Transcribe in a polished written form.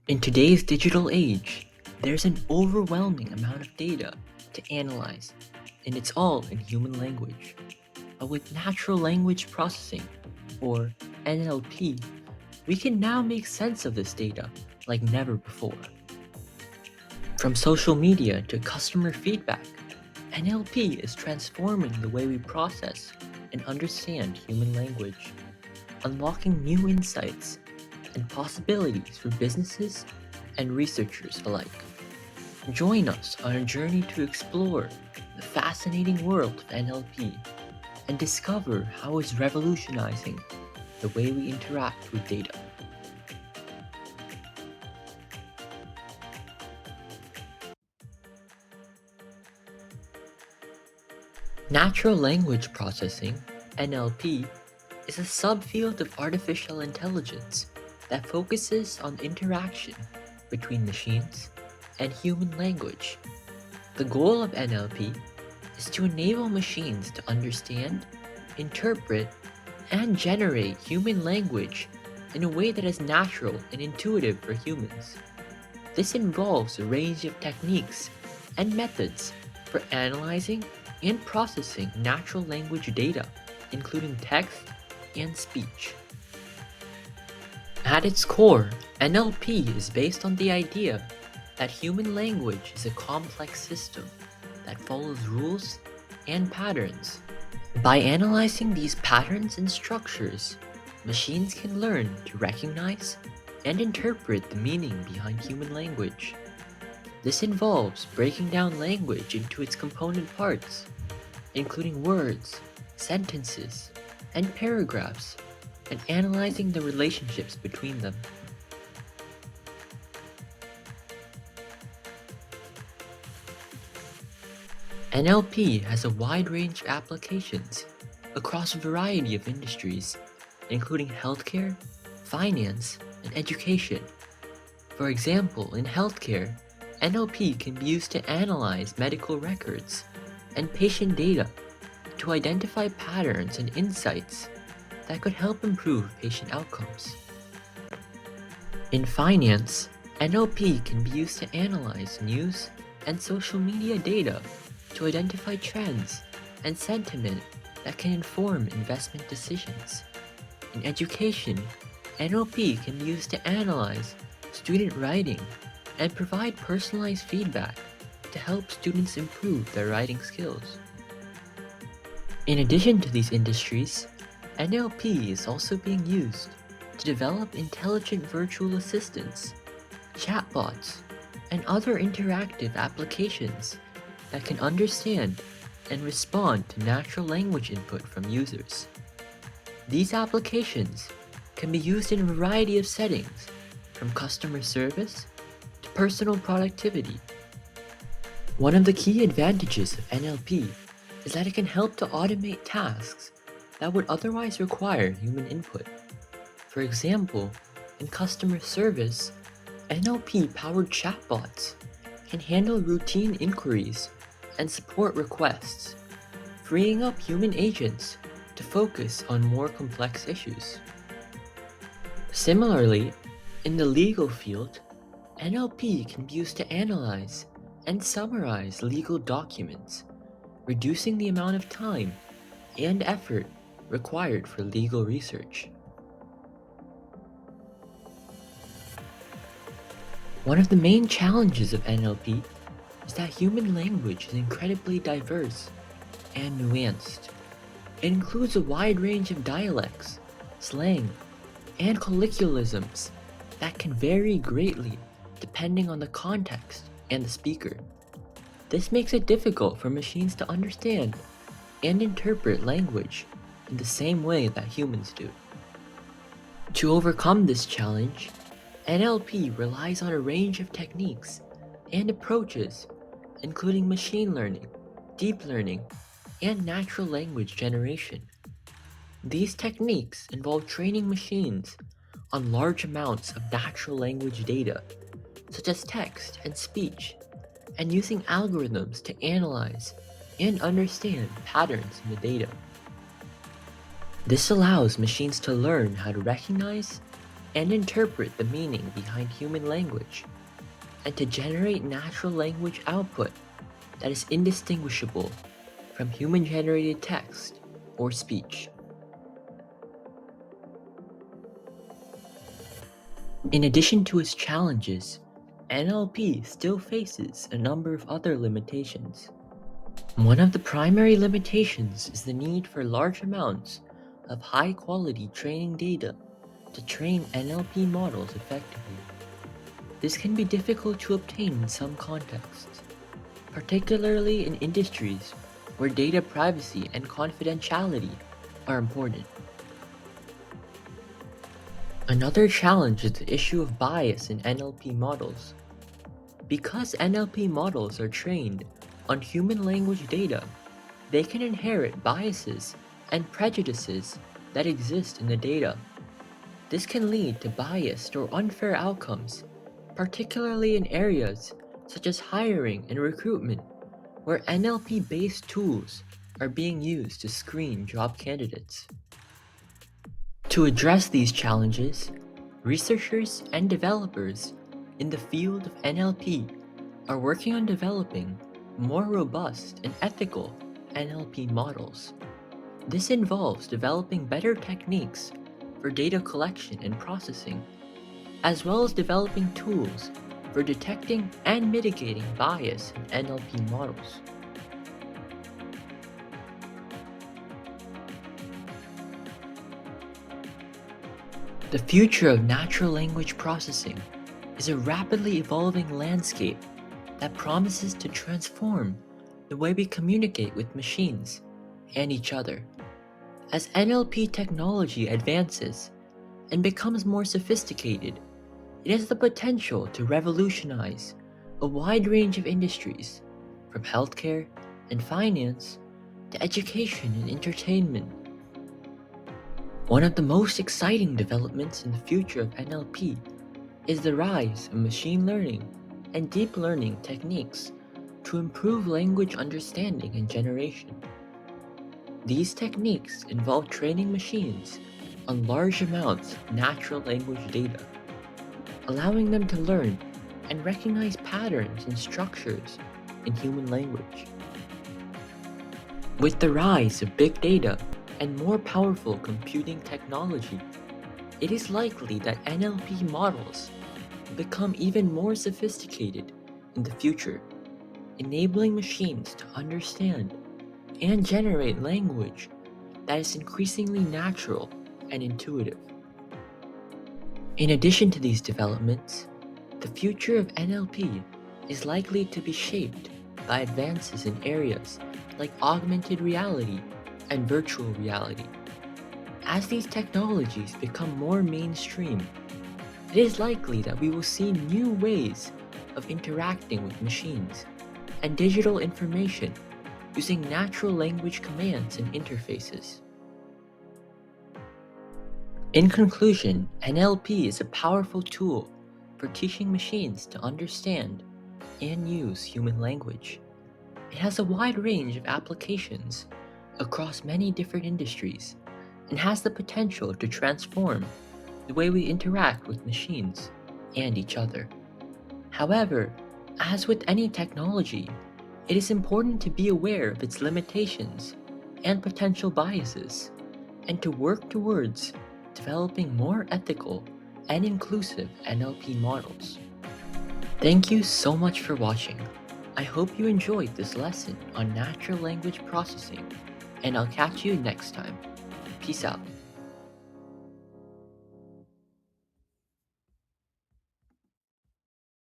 In today's digital age, there's an overwhelming amount of data to analyze, and it's all in human language. But with natural language processing, or NLP, we can now make sense of this data like never before. From social media to customer feedback, NLP is transforming the way we process and understand human language, unlocking new insights and possibilities for businesses and researchers alike. Join us on a journey to explore the fascinating world of NLP and discover how it's revolutionizing the way we interact with data. Natural language processing, NLP, is a subfield of artificial intelligence that focuses on interaction between machines and human language. The goal of NLP is to enable machines to understand, interpret, and generate human language in a way that is natural and intuitive for humans. This involves a range of techniques and methods for analyzing and processing natural language data, including text and speech. At its core, NLP is based on the idea that human language is a complex system that follows rules and patterns. By analyzing these patterns and structures, machines can learn to recognize and interpret the meaning behind human language. This involves breaking down language into its component parts, including words, sentences, and paragraphs, and analyzing the relationships between them. NLP has a wide range of applications across a variety of industries, including healthcare, finance, and education. For example, in healthcare, NLP can be used to analyze medical records and patient data to identify patterns and insights that could help improve patient outcomes. In finance, NLP can be used to analyze news and social media data to identify trends and sentiment that can inform investment decisions. In education, NLP can be used to analyze student writing and provide personalized feedback to help students improve their writing skills. In addition to these industries, NLP is also being used to develop intelligent virtual assistants, chatbots, and other interactive applications that can understand and respond to natural language input from users. These applications can be used in a variety of settings, from customer service to personal productivity. One of the key advantages of NLP is that it can help to automate tasks that would otherwise require human input. For example, in customer service, NLP-powered chatbots can handle routine inquiries and support requests, freeing up human agents to focus on more complex issues. Similarly, in the legal field, NLP can be used to analyze and summarize legal documents, reducing the amount of time and effort required for legal research. One of the main challenges of NLP is that human language is incredibly diverse and nuanced. It includes a wide range of dialects, slang, and colloquialisms that can vary greatly depending on the context and the speaker. This makes it difficult for machines to understand and interpret language in the same way that humans do. To overcome this challenge, NLP relies on a range of techniques and approaches, including machine learning, deep learning, and natural language generation. These techniques involve training machines on large amounts of natural language data, such as text and speech, and using algorithms to analyze and understand patterns in the data. This allows machines to learn how to recognize and interpret the meaning behind human language, and to generate natural language output that is indistinguishable from human-generated text or speech. In addition to its challenges, NLP still faces a number of other limitations. One of the primary limitations is the need for large amounts of high-quality training data to train NLP models effectively. This can be difficult to obtain in some contexts, particularly in industries where data privacy and confidentiality are important. Another challenge is the issue of bias in NLP models. Because NLP models are trained on human language data, they can inherit biases and prejudices that exist in the data. This can lead to biased or unfair outcomes, particularly in areas such as hiring and recruitment, where NLP-based tools are being used to screen job candidates. To address these challenges, researchers and developers in the field of NLP are working on developing more robust and ethical NLP models. This involves developing better techniques for data collection and processing, as well as developing tools for detecting and mitigating bias in NLP models. The future of natural language processing is a rapidly evolving landscape that promises to transform the way we communicate with machines and each other. As NLP technology advances and becomes more sophisticated, it has the potential to revolutionize a wide range of industries, from healthcare and finance to education and entertainment. One of the most exciting developments in the future of NLP is the rise of machine learning and deep learning techniques to improve language understanding and generation. These techniques involve training machines on large amounts of natural language data, allowing them to learn and recognize patterns and structures in human language. With the rise of big data and more powerful computing technology, it is likely that NLP models will become even more sophisticated in the future, enabling machines to understand and generate language that is increasingly natural and intuitive. In addition to these developments, the future of NLP is likely to be shaped by advances in areas like augmented reality and virtual reality. As these technologies become more mainstream, it is likely that we will see new ways of interacting with machines and digital information using natural language commands and interfaces. In conclusion, NLP is a powerful tool for teaching machines to understand and use human language. It has a wide range of applications across many different industries and has the potential to transform the way we interact with machines and each other. However, as with any technology, it is important to be aware of its limitations and potential biases, and to work towards developing more ethical and inclusive NLP models. Thank you so much for watching. I hope you enjoyed this lesson on natural language processing, and I'll catch you next time. Peace out.